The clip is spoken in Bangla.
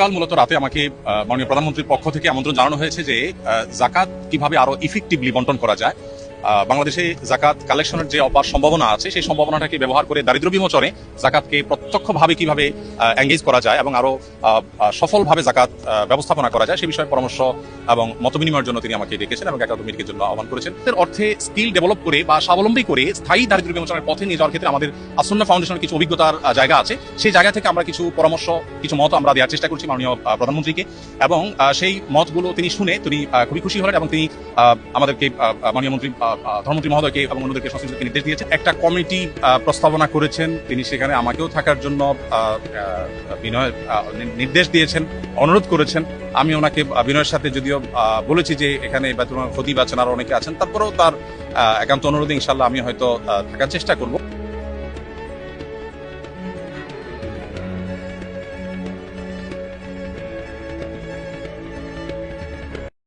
কাল মূলত রাতে আমাকে মাননীয় প্রধানমন্ত্রীর পক্ষ থেকে আমন্ত্রণ জানানো হয়েছে যে জাকাত কিভাবে আরো ইফেক্টিভলি বন্টন করা যায়। বাংলাদেশে জাকাত কালেকশনের যে অপার সম্ভাবনা আছে সেই সম্ভাবনাটাকে ব্যবহার করে দারিদ্র্য বিমোচনে জাকাতকে প্রত্যক্ষভাবে কিভাবে এঙ্গেজ করা যায় এবং আরো সফলভাবে জাকাত ব্যবস্থাপনা করা যায় সে বিষয়ে পরামর্শ এবং মতবিনিময়ের জন্য তিনি আমাকে ডেকেছেন এবং একাডেমিক মিটিংয়ের জন্য আহ্বান করেছেন। এর অর্থে স্কিল ডেভেলপ করে বা স্বাবলম্বী করে স্থায়ী দারিদ্র্য বিমোচনের পথে নিয়ে যাওয়ার ক্ষেত্রে আমাদের আসন্না ফাউন্ডেশনের কিছু অভিজ্ঞতার জায়গা আছে। সেই জায়গা থেকে আমরা কিছু পরামর্শ কিছু মত আমরা দেওয়ার চেষ্টা করছি মাননীয় প্রধানমন্ত্রীকে, এবং সেই মতগুলো তিনি শুনে তিনি খুবই খুশি হলেন এবং তিনি আমাদেরকে মাননীয় মন্ত্রী ধর্মমন্ত্রী মহোদয়কে এবং অন্যদেরকে সংশ্লিষ্টকে নির্দেশ দিয়েছেন। একটা কমিটি প্রস্তাবনা করেছেন, তিনি সেখানে আমাকেও থাকার জন্য নির্দেশ দিয়েছেন, অনুরোধ করেছেন। আমি ওনাকে বিনয়ের সাথে যদিও বলেছি যে এখানে খতিব আছেন, আরো অনেকে আছেন, তারপরেও তার একান্ত অনুরোধে ইনশাল্লাহ আমি হয়তো থাকার চেষ্টা করব।